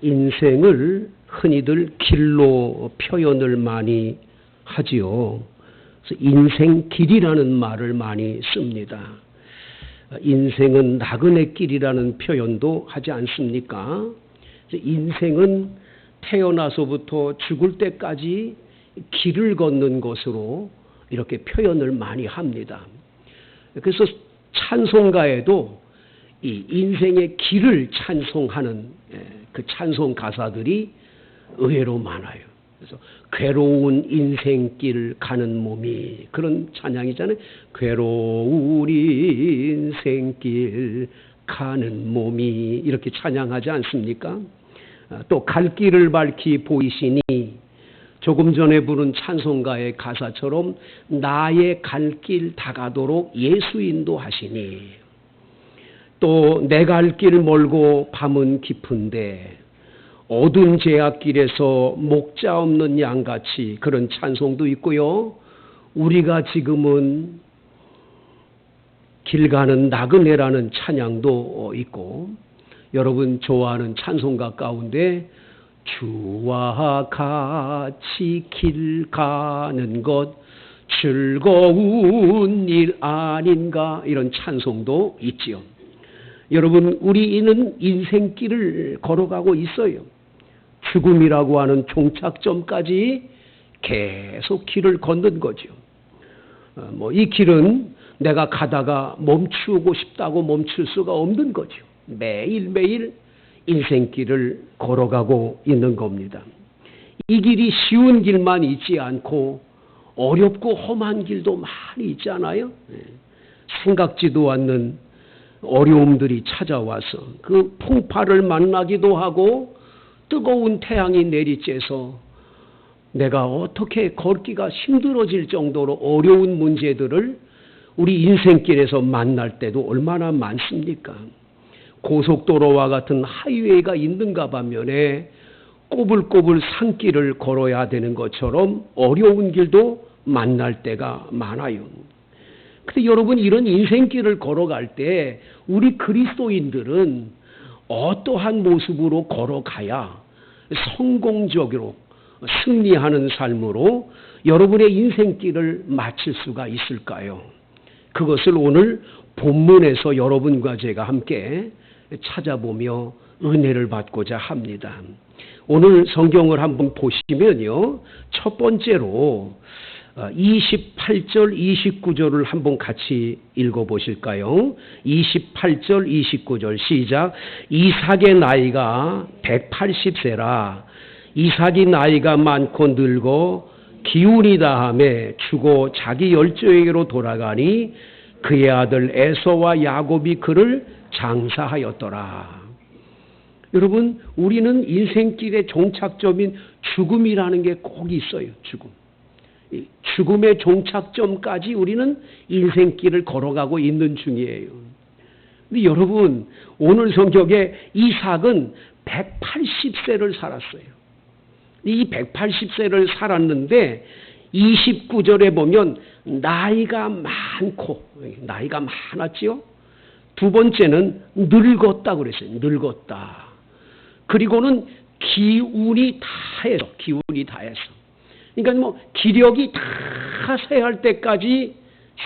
인생을 흔히들 길로 표현을 많이 하지요. 그래서 인생길이라는 말을 많이 씁니다. 인생은 나그네 길이라는 표현도 하지 않습니까? 인생은 태어나서부터 죽을 때까지 길을 걷는 것으로 이렇게 표현을 많이 합니다. 그래서 찬송가에도 이 인생의 길을 찬송하는 그 찬송 가사들이 의외로 많아요. 그래서 괴로운 인생길 가는 몸이, 그런 찬양이잖아요. 괴로운 인생길 가는 몸이, 이렇게 찬양하지 않습니까? 또 갈 길을 밝히 보이시니, 조금 전에 부른 찬송가의 가사처럼 나의 갈 길 다가도록 예수 인도하시니, 또 내 갈 길 멀고 밤은 깊은데 어두운 제약길에서 목자 없는 양같이, 그런 찬송도 있고요. 우리가 지금은 길 가는 나그네라는 찬양도 있고, 여러분 좋아하는 찬송가 가운데 주와 같이 길 가는 것 즐거운 일 아닌가, 이런 찬송도 있지요. 여러분, 우리는 인생길을 걸어가고 있어요. 죽음이라고 하는 종착점까지 계속 길을 걷는 거죠. 이 길은 내가 가다가 멈추고 싶다고 멈출 수가 없는 거죠. 매일매일 인생길을 걸어가고 있는 겁니다. 이 길이 쉬운 길만 있지 않고 어렵고 험한 길도 많이 있잖아요. 생각지도 않는 어려움들이 찾아와서 그 풍파를 만나기도 하고, 뜨거운 태양이 내리쬐서 내가 어떻게 걷기가 힘들어질 정도로 어려운 문제들을 우리 인생길에서 만날 때도 얼마나 많습니까? 고속도로와 같은 하이웨이가 있는가 반면에 꼬불꼬불 산길을 걸어야 되는 것처럼 어려운 길도 만날 때가 많아요. 근데 여러분, 이런 인생길을 걸어갈 때 우리 그리스도인들은 어떠한 모습으로 걸어가야 성공적으로 승리하는 삶으로 여러분의 인생길을 마칠 수가 있을까요? 그것을 오늘 본문에서 여러분과 제가 함께 찾아보며 은혜를 받고자 합니다. 오늘 성경을 한번 보시면요, 첫 번째로 28절 29절을 한번 같이 읽어보실까요? 28절 29절 시작. 이삭의 나이가 180세라. 이삭이 나이가 많고 늙어 기운이 다함에 죽어 자기 열조에게로 돌아가니 그의 아들 에서와 야곱이 그를 장사하였더라. 여러분, 우리는 인생길의 종착점인 죽음이라는 게 꼭 있어요. 죽음의 종착점까지 우리는 인생길을 걸어가고 있는 중이에요. 근데 여러분, 오늘 성경에 이삭은 180세를 살았어요. 이 180세를 살았는데 29절에 보면 나이가 많았지요. 두 번째는 늙었다 그랬어요. 늙었다. 그리고는 기운이 다해서. 그러니까 기력이 다 쇠할 때까지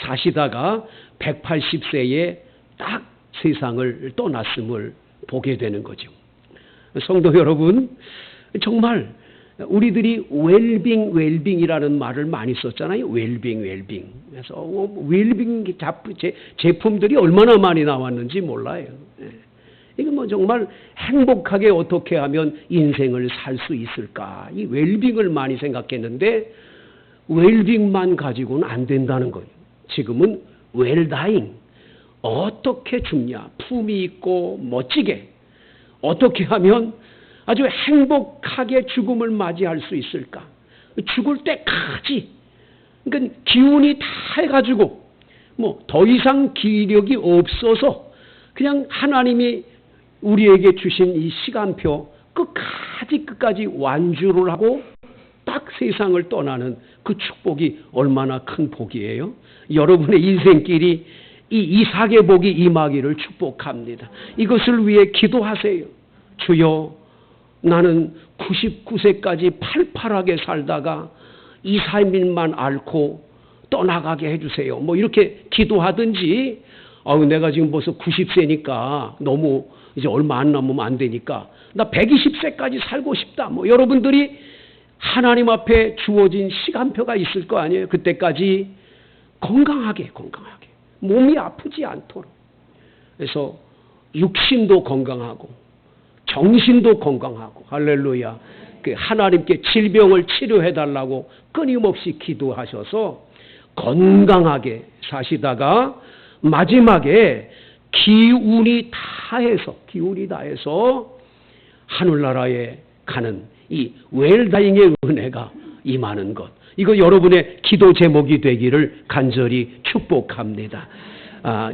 사시다가 180세에 딱 세상을 떠났음을 보게 되는 거죠. 성도 여러분, 정말 우리들이 웰빙이라는 말을 많이 썼잖아요. 웰빙. 그래서 웰빙 제품들이 얼마나 많이 나왔는지 몰라요. 이거 정말 행복하게 어떻게 하면 인생을 살 수 있을까? 이 웰빙을 많이 생각했는데 웰빙만 가지고는 안 된다는 거예요. 지금은 웰다잉. 어떻게 죽냐? 품위 있고 멋지게. 어떻게 하면 아주 행복하게 죽음을 맞이할 수 있을까? 죽을 때까지. 그러니까 기운이 다 해가지고 더 이상 기력이 없어서 그냥 하나님이 우리에게 주신 이 시간표 끝까지 완주를 하고 딱 세상을 떠나는 그 축복이 얼마나 큰 복이에요. 여러분의 인생길이 이 이삭의 복이 임하기를 축복합니다. 이것을 위해 기도하세요. 주여, 나는 99세까지 팔팔하게 살다가 2, 3일만 앓고 떠나가게 해주세요. 뭐 이렇게 기도하든지, 내가 지금 벌써 90세니까 너무 이제 얼마 안 남으면 안 되니까 나 120세까지 살고 싶다. 뭐 여러분들이 하나님 앞에 주어진 시간표가 있을 거 아니에요. 그때까지 건강하게 몸이 아프지 않도록. 그래서 육신도 건강하고 정신도 건강하고, 할렐루야, 하나님께 질병을 치료해 달라고 끊임없이 기도하셔서 건강하게 사시다가 마지막에 기운이 다해서 하늘나라에 가는 이 웰다잉의 은혜가 임하는 것, 이거 여러분의 기도 제목이 되기를 간절히 축복합니다.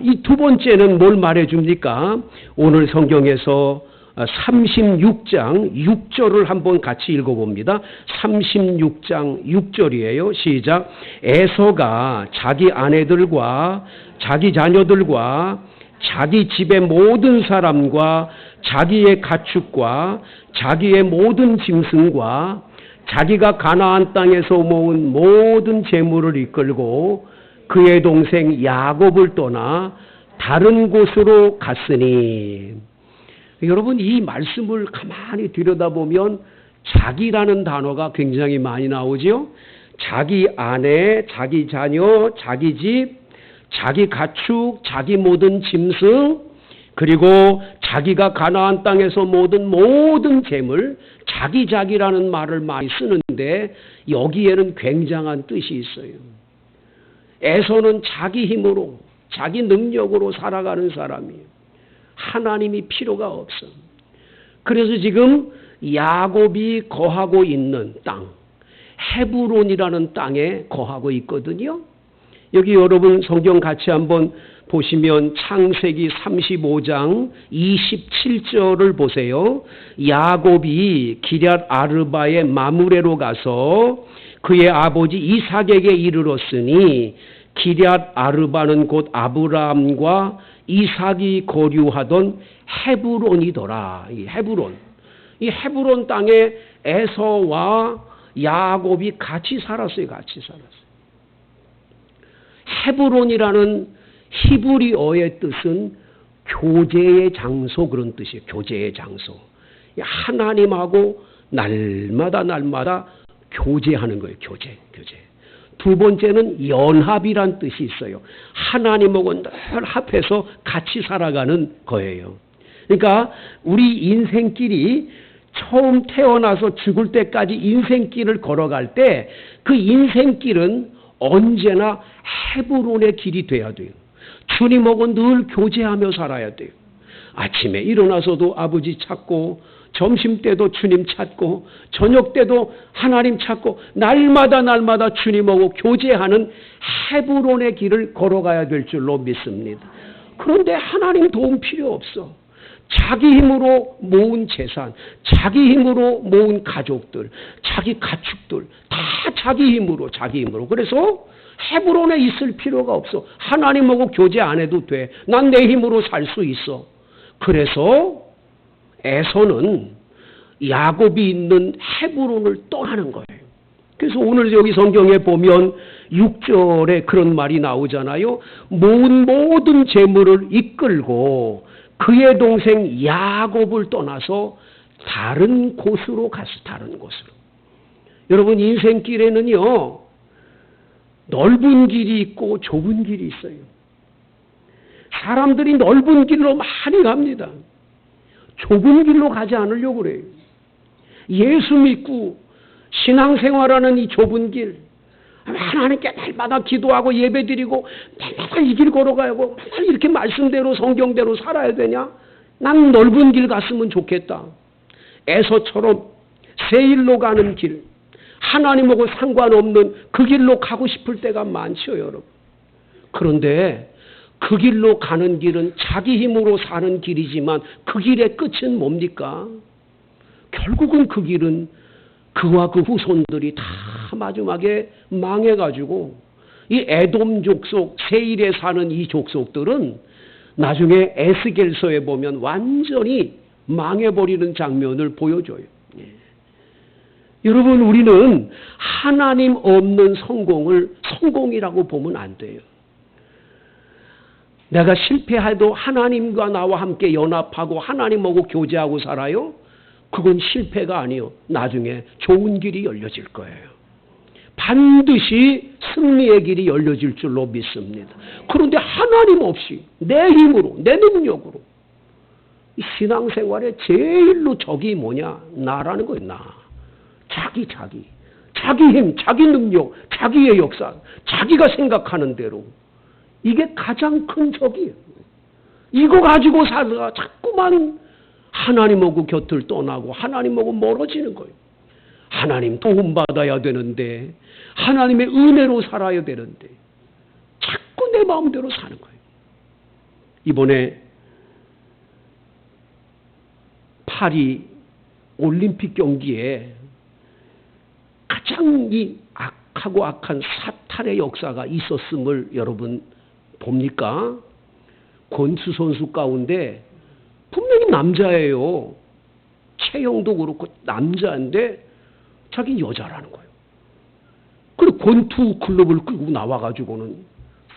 이 두 번째는 뭘 말해줍니까? 오늘 성경에서 36장 6절을 한번 같이 읽어봅니다. 36장 6절이에요. 시작. 에서가 자기 아내들과 자기 자녀들과 자기 집의 모든 사람과 자기의 가축과 자기의 모든 짐승과 자기가 가나안 땅에서 모은 모든 재물을 이끌고 그의 동생 야곱을 떠나 다른 곳으로 갔으니. 여러분, 이 말씀을 가만히 들여다보면 자기라는 단어가 굉장히 많이 나오죠. 자기 아내, 자기 자녀, 자기 집, 자기 가축, 자기 모든 짐승, 그리고 자기가 가나안 땅에서 모든 재물, 자기라는 말을 많이 쓰는데 여기에는 굉장한 뜻이 있어요. 에서는 자기 힘으로, 자기 능력으로 살아가는 사람이에요. 하나님이 필요가 없어. 그래서 지금 야곱이 거하고 있는 땅, 헤브론이라는 땅에 거하고 있거든요. 여기 여러분 성경 같이 한번 보시면 창세기 35장 27절을 보세요. 야곱이 기럇 아르바의 마므레로 가서 그의 아버지 이삭에게 이르렀으니 기럇 아르바는 곧 아브라함과 이삭이 거류하던 헤브론이더라. 이 헤브론 땅에 에서와 야곱이 같이 살았어요. 헤브론이라는 히브리어의 뜻은 교제의 장소, 그런 뜻이에요. 교제의 장소. 하나님하고 날마다 교제하는 거예요. 교제. 두 번째는 연합이란 뜻이 있어요. 하나님하고 늘 합해서 같이 살아가는 거예요. 그러니까 우리 인생길이 처음 태어나서 죽을 때까지 인생길을 걸어갈 때 그 인생길은 언제나 헤브론의 길이 돼야 돼요. 주님하고 늘 교제하며 살아야 돼요. 아침에 일어나서도 아버지 찾고, 점심 때도 주님 찾고, 저녁 때도 하나님 찾고, 날마다 주님하고 교제하는 헤브론의 길을 걸어가야 될 줄로 믿습니다. 그런데 하나님 도움 필요 없어. 자기 힘으로 모은 재산, 자기 힘으로 모은 가족들, 자기 가축들 다 자기 힘으로. 그래서 헤브론에 있을 필요가 없어. 하나님하고 교제 안 해도 돼. 난 내 힘으로 살 수 있어. 그래서 에서는 야곱이 있는 헤브론을 떠나는 거예요. 그래서 오늘 여기 성경에 보면 6절에 그런 말이 나오잖아요. 모은 모든 재물을 이끌고 그의 동생 야곱을 떠나서 다른 곳으로 갔어. 다른 곳으로. 여러분, 인생길에는요, 넓은 길이 있고 좁은 길이 있어요. 사람들이 넓은 길로 많이 갑니다. 좁은 길로 가지 않으려고 그래요. 예수 믿고 신앙생활하는 이 좁은 길, 하나님께 날마다 기도하고 예배드리고 날마다 이 길 걸어가고 맨날 이렇게 말씀대로 성경대로 살아야 되냐? 난 넓은 길 갔으면 좋겠다. 에서처럼 새 일로 가는 길, 하나님하고 상관없는 그 길로 가고 싶을 때가 많죠, 여러분. 그런데 그 길로 가는 길은 자기 힘으로 사는 길이지만 그 길의 끝은 뭡니까? 결국은 그 길은 그와 그 후손들이 다 마지막에 망해가지고 이 에돔 족속, 세일에 사는 이 족속들은 나중에 에스겔서에 보면 완전히 망해버리는 장면을 보여줘요. 여러분, 우리는 하나님 없는 성공을 성공이라고 보면 안 돼요. 내가 실패해도 하나님과 나와 함께 연합하고 하나님하고 교제하고 살아요? 그건 실패가 아니요. 나중에 좋은 길이 열려질 거예요. 반드시 승리의 길이 열려질 줄로 믿습니다. 그런데 하나님 없이 내 힘으로, 내 능력으로 신앙생활의 제일로 적이 뭐냐? 나라는 거예요. 나. 자기 힘, 자기 능력, 자기의 역사, 자기가 생각하는 대로. 이게 가장 큰 적이에요. 이거 가지고 살다가 자꾸만 하나님하고 곁을 떠나고 하나님하고 멀어지는 거예요. 하나님 도움받아야 되는데, 하나님의 은혜로 살아야 되는데 자꾸 내 마음대로 사는 거예요. 이번에 파리 올림픽 경기에 가장 이 악하고 악한 사탄의 역사가 있었음을 여러분 봅니까? 권투 선수 가운데 분명히 남자예요. 체형도 그렇고 남자인데 자기 여자라는 거예요. 그리고 권투 클럽을 끌고 나와가지고는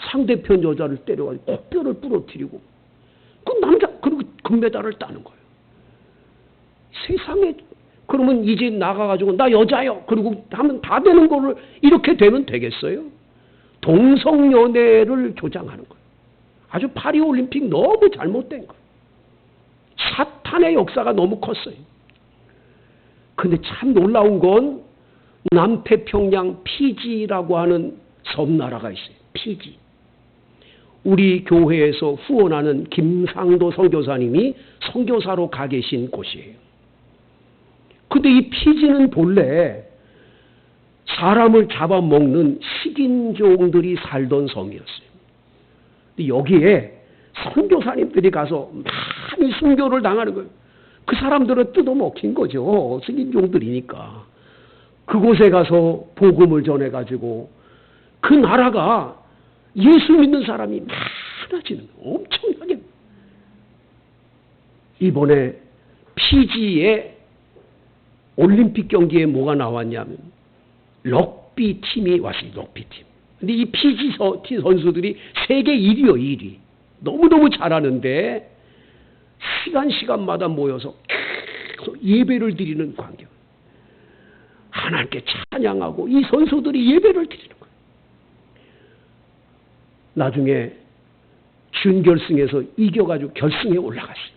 상대편 여자를 때려가지고 코뼈를 부러뜨리고 그 남자 그리고 금메달을 따는 거예요. 세상에 그러면 이제 나가가지고 나 여자요. 그리고 하면 다 되는 거를 이렇게 되면 되겠어요? 동성연애를 조장하는 거예요. 아주 파리올림픽 너무 잘못된 거예요. 사탄의 역사가 너무 컸어요. 근데 참 놀라운 건 남태평양 피지라고 하는 섬나라가 있어요. 피지. 우리 교회에서 후원하는 김상도 선교사님이 선교사로 가 계신 곳이에요. 근데 이 피지는 본래 사람을 잡아먹는 식인종들이 살던 섬이었어요. 근데 여기에 선교사님들이 가서 많이 순교를 당하는 거예요. 그 사람들은 뜯어먹힌 거죠. 식인종들이니까. 그곳에 가서 복음을 전해가지고 그 나라가 예수 믿는 사람이 많아지는 거예요. 엄청나게. 이번에 피지의 올림픽 경기에 뭐가 나왔냐면 럭비 팀이 왔어요. 럭비 팀. 근데 이 피지 선수들이 세계 1위요. 1위. 너무너무 잘하는데 시간마다 모여서 계속 예배를 드리는 광경. 하나님께 찬양하고 이 선수들이 예배를 드리는 거예요. 나중에 준결승에서 이겨가지고 결승에 올라갔어요.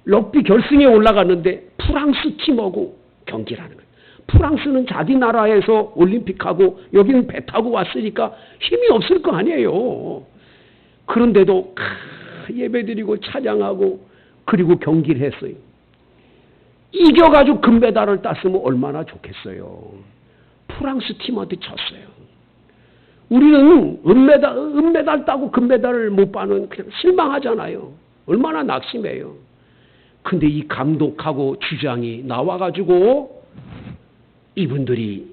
럭비 결승에 올라갔는데 프랑스 팀하고 경기를 하는 거예요. 프랑스는 자기 나라에서 올림픽하고 여기는 배 타고 왔으니까 힘이 없을 거 아니에요. 그런데도 예배드리고 찬양하고 그리고 경기를 했어요. 이겨가지고 금메달을 땄으면 얼마나 좋겠어요. 프랑스 팀한테 졌어요. 우리는 은메달 따고 금메달을 못 받는 그냥 실망하잖아요. 얼마나 낙심해요. 근데 이 감독하고 주장이 나와가지고 이분들이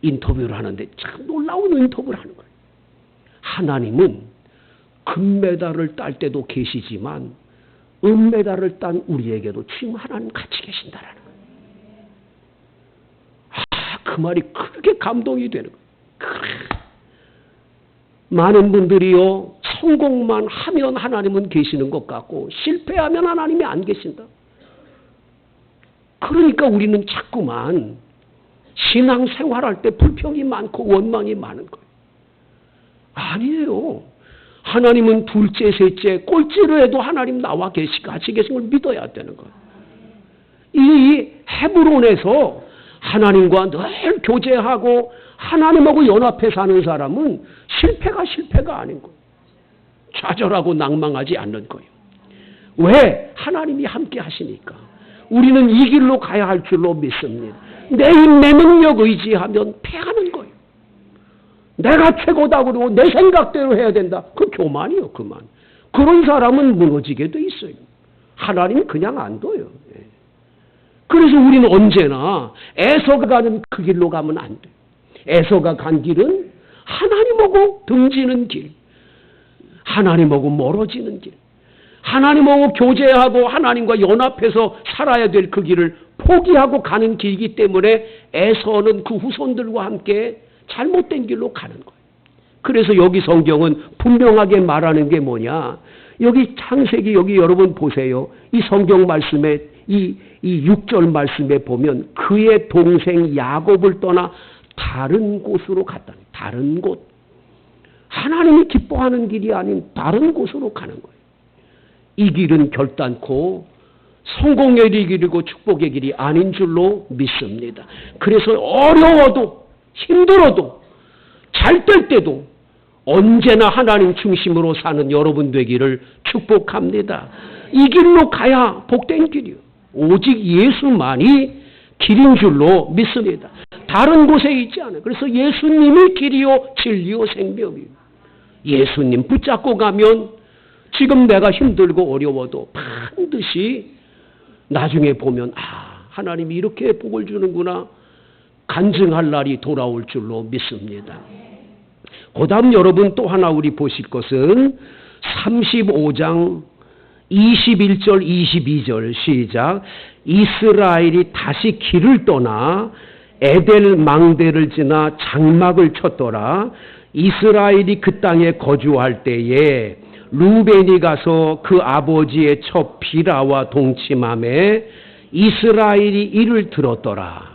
인터뷰를 하는데 참 놀라운 인터뷰를 하는 거예요. 하나님은 금메달을 딸 때도 계시지만 은메달을 딴 우리에게도 지금 하나님 같이 계신다라는 거예요. 그 말이 크게 감동이 되는 거예요. 많은 분들이요, 성공만 하면 하나님은 계시는 것 같고 실패하면 하나님이 안 계신다. 그러니까 우리는 자꾸만 신앙생활할 때 불평이 많고 원망이 많은 거예요. 아니에요. 하나님은 둘째, 셋째, 꼴찌를 해도 하나님 나와 같이 계신 걸 믿어야 되는 거예요. 이 헤브론에서 하나님과 늘 교제하고 하나님하고 연합해 사는 사람은 실패가 아닌 거예요. 좌절하고 낭망하지 않는 거예요. 왜? 하나님이 함께 하시니까. 우리는 이 길로 가야 할 줄로 믿습니다. 내 힘, 내 능력 의지하면 패하는 거예요. 내가 최고다 그러고 내 생각대로 해야 된다. 그 교만이요, 그만. 그런 사람은 무너지게 돼 있어요. 하나님 그냥 안 둬요. 그래서 우리는 언제나 에서가 가는 그 길로 가면 안 돼. 에서가 간 길은 하나님하고 등지는 길, 하나님하고 멀어지는 길, 하나님하고 교제하고 하나님과 연합해서 살아야 될 그 길을 포기하고 가는 길이기 때문에 에서는 그 후손들과 함께 잘못된 길로 가는 거예요. 그래서 여기 성경은 분명하게 말하는 게 뭐냐? 여기 창세기 여기 여러분 보세요. 이 성경 말씀에 이 6절 말씀에 보면 그의 동생 야곱을 떠나 다른 곳으로 갔다. 다른 곳. 하나님이 기뻐하는 길이 아닌 다른 곳으로 가는 거예요. 이 길은 결단코 성공의 길이고 축복의 길이 아닌 줄로 믿습니다. 그래서 어려워도 힘들어도 잘 될 때도 언제나 하나님 중심으로 사는 여러분 되기를 축복합니다. 이 길로 가야 복된 길이요. 오직 예수만이 길인 줄로 믿습니다. 다른 곳에 있지 않아요. 그래서 예수님이 길이요 진리요 생명이요. 예수님 붙잡고 가면 지금 내가 힘들고 어려워도 반드시 나중에 보면 하나님이 이렇게 복을 주는구나 간증할 날이 돌아올 줄로 믿습니다. 그 다음 여러분 또 하나 우리 보실 것은 35장 21절 22절 시작. 이스라엘이 다시 길을 떠나 에델 망대를 지나 장막을 쳤더라. 이스라엘이 그 땅에 거주할 때에 루벤이 가서 그 아버지의 첩 비라와 동침함에 이스라엘이 이를 들었더라.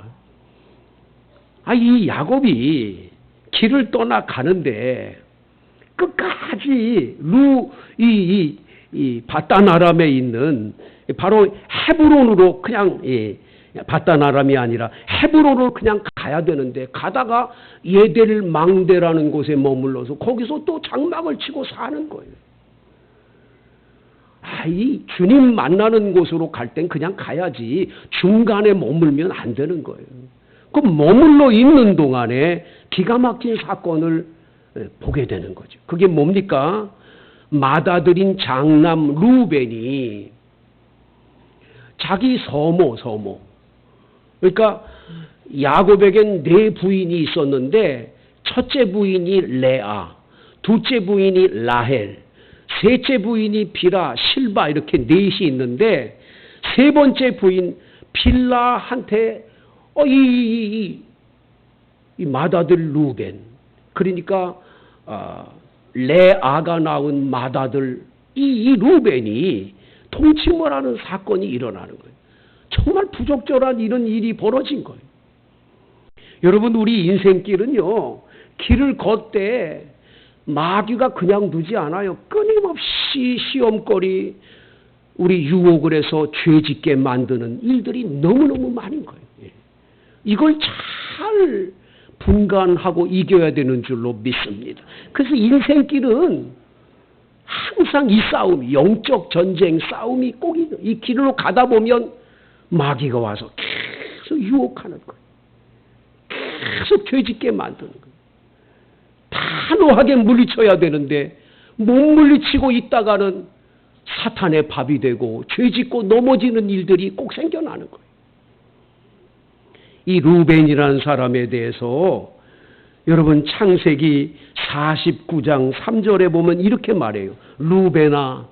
이 야곱이 길을 떠나 가는데 끝까지 이 바단 아람에 있는 바로 헤브론으로 그냥 바단 아람이 아니라 헤브론으로 그냥 가야 되는데 가다가 예델 망대라는 곳에 머물러서 거기서 또 장막을 치고 사는 거예요. 이 주님 만나는 곳으로 갈 땐 그냥 가야지 중간에 머물면 안 되는 거예요. 그 머물러 있는 동안에 기가 막힌 사건을 보게 되는 거죠. 그게 뭡니까? 맏아들인 장남 루벤이 자기 서모 그러니까 야곱에겐 4부인이 있었는데 첫째 부인이 레아, 둘째 부인이 라헬, 셋째 부인이 비라, 실바 이렇게 4이 있는데 세 번째 부인 빌라한테 이 맏아들 루벤 그러니까 레아가 낳은 맏아들 이 루벤이 통침을 하는 사건이 일어나는 거예요. 정말 부적절한 이런 일이 벌어진 거예요. 여러분 우리 인생길은요 길을 걷되 마귀가 그냥 두지 않아요. 끊임없이 시험거리 우리 유혹을 해서 죄짓게 만드는 일들이 너무너무 많은 거예요. 이걸 잘 분간하고 이겨야 되는 줄로 믿습니다. 그래서 인생길은 항상 이 싸움, 영적 전쟁 싸움이 꼭 이 길로 가다 보면 마귀가 와서 계속 유혹하는 거예요. 계속 죄짓게 만드는 거예요. 단호하게 물리쳐야 되는데 못 물리치고 있다가는 사탄의 밥이 되고 죄짓고 넘어지는 일들이 꼭 생겨나는 거예요. 이 루벤이라는 사람에 대해서 여러분 창세기 49장 3절에 보면 이렇게 말해요. 루벤아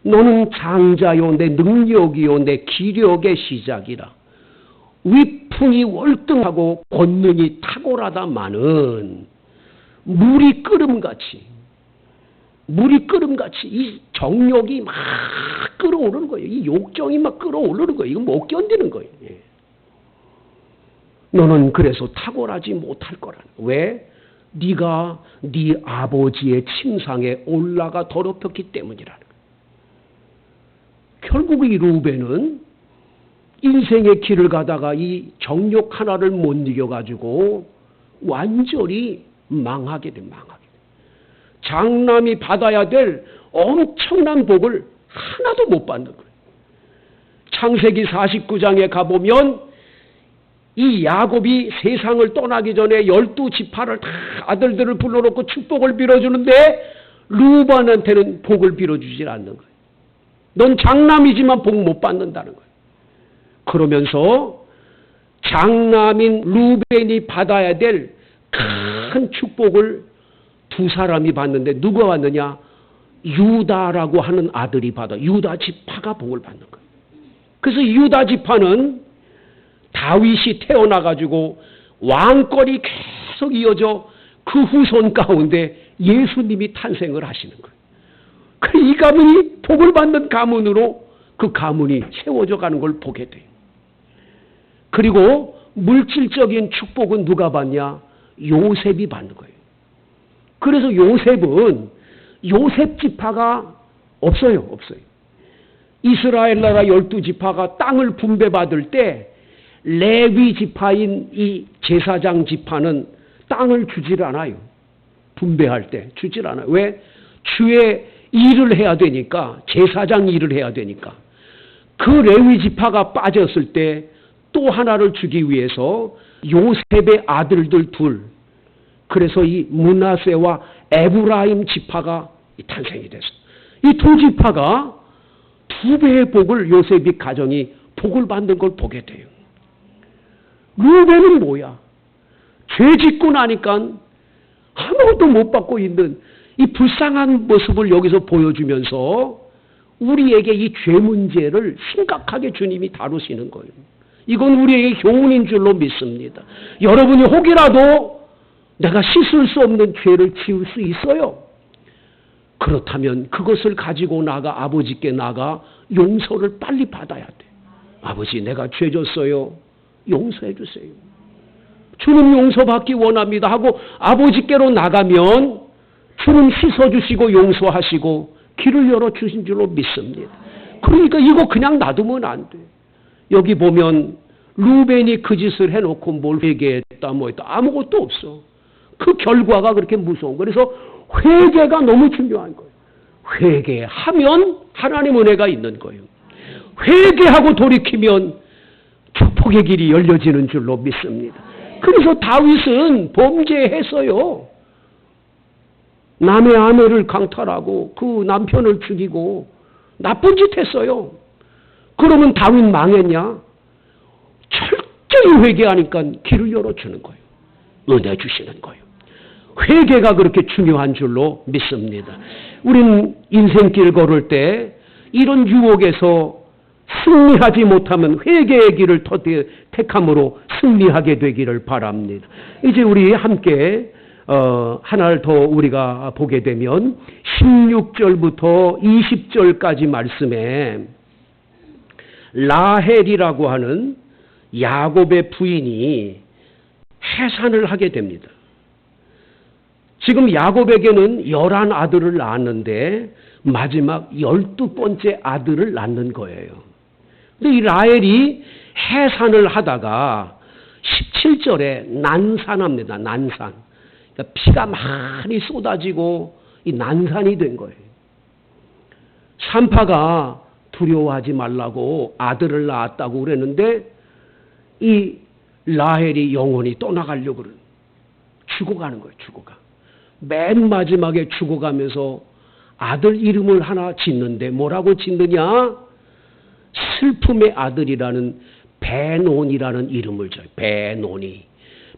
너는 장자요 내 능력이요 내 기력의 시작이라. 위풍이 월등하고 권능이 탁월하다마는 물이 끓음같이 이 정욕이 막 끓어오르는 거예요. 이 욕정이 막 끓어오르는 거예요. 이거 못 견디는 거예요. 너는 그래서 탁월하지 못할 거라는 거예요. 왜? 네가 네 아버지의 침상에 올라가 더럽혔기 때문이라는 거예요. 결국 이 루벤은 인생의 길을 가다가 이 정욕 하나를 못 이겨가지고 완전히 망하게 돼. 장남이 받아야 될 엄청난 복을 하나도 못 받는 거예요. 창세기 49장에 가보면 이 야곱이 세상을 떠나기 전에 12지파를 다 아들들을 불러놓고 축복을 빌어주는데 루벤한테는 복을 빌어주질 않는 거예요. 넌 장남이지만 복 못 받는다는 거예요. 그러면서 장남인 루벤이 받아야 될 큰 축복을 두 사람이 받는데 누가 받느냐? 유다라고 하는 아들이 받아. 유다 지파가 복을 받는 거예요. 그래서 유다 지파는 다윗이 태어나가지고 왕권이 계속 이어져 그 후손 가운데 예수님이 탄생을 하시는 거예요. 이 가문이 복을 받는 가문으로 그 가문이 세워져 가는 걸 보게 돼요. 그리고 물질적인 축복은 누가 받냐? 요셉이 받는 거예요. 그래서 요셉은 요셉 지파가 없어요. 이스라엘 나라 12지파가 땅을 분배받을 때 레위 지파인 이 제사장 지파는 땅을 주질 않아요. 분배할 때 주질 않아요. 왜? 주의 일을 해야 되니까, 제사장 일을 해야 되니까. 그 레위 지파가 빠졌을 때 또 하나를 주기 위해서 요셉의 아들들 둘, 그래서 이 므낫세와 에브라임 지파가 탄생이 됐어요. 이 두 지파가 두 배의 복을, 요셉이 가정이 복을 받는 걸 보게 돼요. 르벤은 뭐야? 죄 짓고 나니까 아무것도 못 받고 있는 이 불쌍한 모습을 여기서 보여주면서 우리에게 이 죄 문제를 심각하게 주님이 다루시는 거예요. 이건 우리에게 교훈인 줄로 믿습니다. 여러분이 혹이라도 내가 씻을 수 없는 죄를 지을 수 있어요. 그렇다면 그것을 가지고 나가 아버지께 나가 용서를 빨리 받아야 돼. 아버지, 내가 죄 졌어요. 용서해 주세요. 주님 용서받기 원합니다 하고 아버지께로 나가면 주님 씻어주시고 용서하시고 길을 열어주신 줄로 믿습니다. 그러니까 이거 그냥 놔두면 안 돼. 여기 보면 루벤이 그 짓을 해놓고 뭘 회개했다 뭐 했다 아무것도 없어. 그 결과가 그렇게 무서운 거예요. 그래서 회개가 너무 중요한 거예요. 회개하면 하나님 은혜가 있는 거예요. 회개하고 돌이키면 축복의 길이 열려지는 줄로 믿습니다. 그래서 다윗은 범죄했어요. 남의 아내를 강탈하고 그 남편을 죽이고 나쁜 짓 했어요. 그러면 다윗 망했냐? 철저히 회개하니까 길을 열어주는 거예요. 은혜 주시는 거예요. 회개가 그렇게 중요한 줄로 믿습니다. 우린 인생길 걸을 때 이런 유혹에서 승리하지 못하면 회개의 길을 택함으로 승리하게 되기를 바랍니다. 이제 우리 함께 하나를 더 우리가 보게 되면 16절부터 20절까지 말씀에 라헬이라고 하는 야곱의 부인이 해산을 하게 됩니다. 지금 야곱에게는 11 아들을 낳았는데 마지막 12번째 아들을 낳는 거예요. 근데 이 라헬이 해산을 하다가 17절에 난산합니다. 난산. 그러니까 피가 많이 쏟아지고 이 난산이 된 거예요. 산파가 두려워하지 말라고 아들을 낳았다고 그랬는데 이 라헬이 영원히 떠나가려고 그래요. 죽어가는 거예요. 죽어가. 맨 마지막에 죽어가면서 아들 이름을 하나 짓는데 뭐라고 짓느냐? 슬픔의 아들이라는 베논이라는 이름을 줘요. 베논이.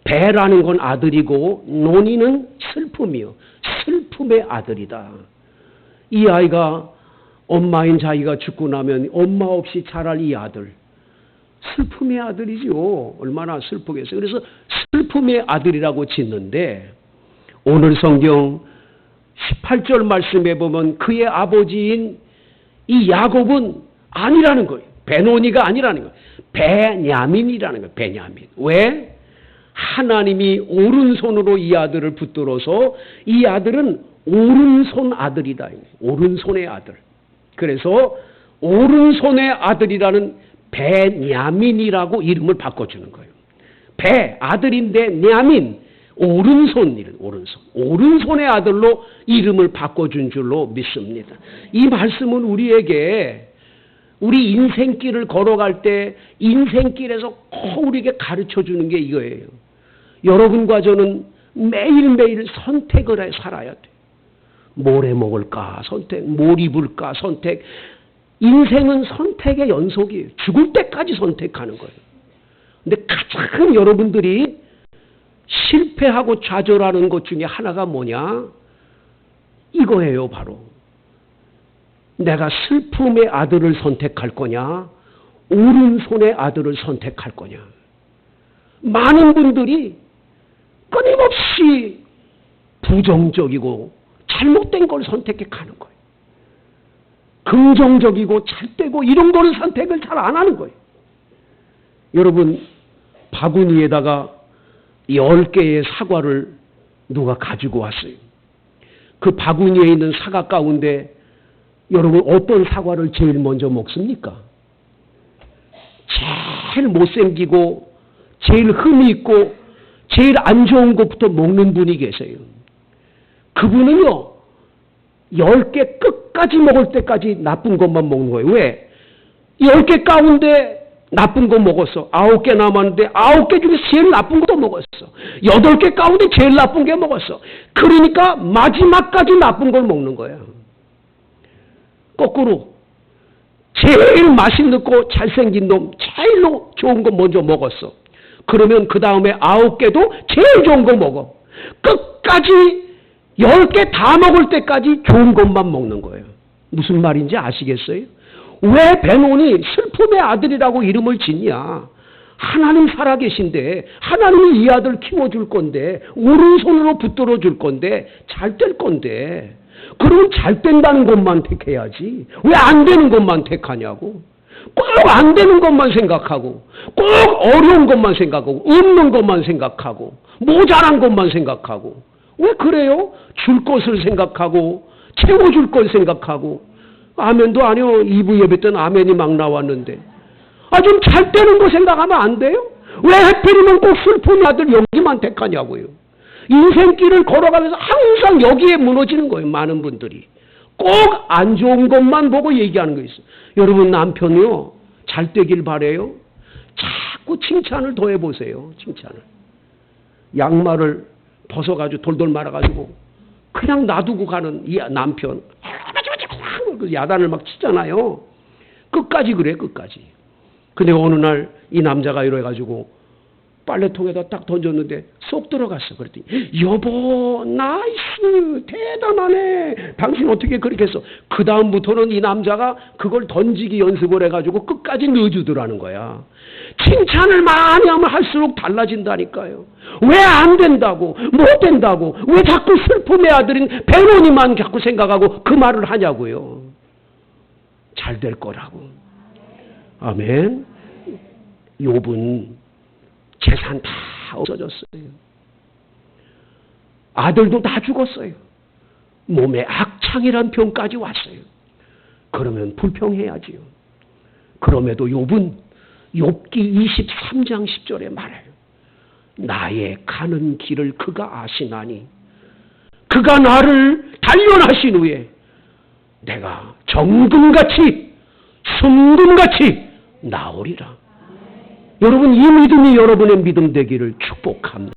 베라는 건 아들이고 논이는 슬픔이요. 슬픔의 아들이다. 이 아이가 엄마인 자기가 죽고 나면 엄마 없이 자랄 이 아들. 슬픔의 아들이죠. 얼마나 슬프겠어요. 그래서 슬픔의 아들이라고 짓는데 오늘 성경 18절 말씀에 보면 그의 아버지인 이 야곱은 아니라는 거예요. 베노니가 아니라는 거예요. 베냐민이라는 거예요. 베냐민. 왜? 하나님이 오른손으로 이 아들을 붙들어서 이 아들은 오른손 아들이다. 오른손의 아들. 그래서 오른손의 아들이라는 베냐민이라고 이름을 바꿔주는 거예요. 베, 아들인데 냐민, 오른손, 오른손의 아들로 이름을 바꿔준 줄로 믿습니다. 이 말씀은 우리에게 우리 인생길을 걸어갈 때 인생길에서 꼭 우리에게 가르쳐주는 게 이거예요. 여러분과 저는 매일매일 선택을 해 살아야 돼. 뭘 해 먹을까 선택, 뭘 입을까 선택. 인생은 선택의 연속이에요. 죽을 때까지 선택하는 거예요. 근데 가장 여러분들이 실패하고 좌절하는 것 중에 하나가 뭐냐? 이거예요, 바로. 내가 슬픔의 아들을 선택할 거냐? 오른손의 아들을 선택할 거냐? 많은 분들이 끊임없이 부정적이고 잘못된 걸 선택해 가는 거예요. 긍정적이고 잘되고 이런 거를 선택을 잘 안 하는 거예요. 여러분, 바구니에다가 10개의 사과를 누가 가지고 왔어요. 그 바구니에 있는 사과 가운데 여러분 어떤 사과를 제일 먼저 먹습니까? 제일 못생기고 제일 흠이 있고 제일 안 좋은 것부터 먹는 분이 계세요. 그분은요 10개 끝까지 먹을 때까지 나쁜 것만 먹는 거예요. 왜? 10개 가운데 나쁜 거 먹었어. 9개 남았는데 9개 중에 제일 나쁜 것도 먹었어. 8개 가운데 제일 나쁜 게 먹었어. 그러니까 마지막까지 나쁜 걸 먹는 거야. 거꾸로 제일 맛있는 거 잘생긴 놈 제일 좋은 거 먼저 먹었어. 그러면 그 다음에 9개도 제일 좋은 거 먹어. 끝까지 10개 다 먹을 때까지 좋은 것만 먹는 거예요. 무슨 말인지 아시겠어요? 왜 베논이 슬픔의 아들이라고 이름을 짓냐? 하나님 살아계신데 하나님이 이 아들 키워줄 건데 오른손으로 붙들어 줄 건데 잘 될 건데 그러면 잘 된다는 것만 택해야지 왜 안 되는 것만 택하냐고. 꼭 안 되는 것만 생각하고 꼭 어려운 것만 생각하고 없는 것만 생각하고 모자란 것만 생각하고 왜 그래요? 줄 것을 생각하고 채워줄 걸 생각하고. 아멘도 아니요. 2부 예배 때는 아멘이 막 나왔는데 좀 잘 되는 거 생각하면 안 돼요? 왜 하필이면 꼭 슬픔의 아들 여기만 택하냐고요. 인생길을 걸어가면서 항상 여기에 무너지는 거예요. 많은 분들이 꼭 안 좋은 것만 보고 얘기하는 거 있어요. 여러분 남편이요 잘 되길 바래요. 자꾸 칭찬을 더 해보세요. 칭찬을. 양말을 벗어가지고 돌돌 말아가지고 그냥 놔두고 가는 이 남편 야단을 막 치잖아요. 끝까지 그래 끝까지. 근데 어느 날 이 남자가 이래가지고 빨래통에다 딱 던졌는데 쏙 들어갔어. 그랬더니 여보 나이스 대단하네. 당신 어떻게 그렇게 했어. 그 다음부터는 이 남자가 그걸 던지기 연습을 해가지고 끝까지 넣어주더라는 거야. 칭찬을 많이 하면 할수록 달라진다니까요. 왜 안 된다고 못 된다고 왜 자꾸 슬픔의 아들인 베논이만 자꾸 생각하고 그 말을 하냐고요. 잘 될 거라고. 아멘. 욥은 재산 다 없어졌어요. 아들도 다 죽었어요. 몸에 악창이란 병까지 왔어요. 그러면 불평해야지요. 그럼에도 욥은 욥기 23장 10절에 말해요. 나의 가는 길을 그가 아시나니 그가 나를 단련하신 후에 내가 정금같이 순금같이 나오리라. 여러분 이 믿음이 여러분의 믿음 되기를 축복합니다.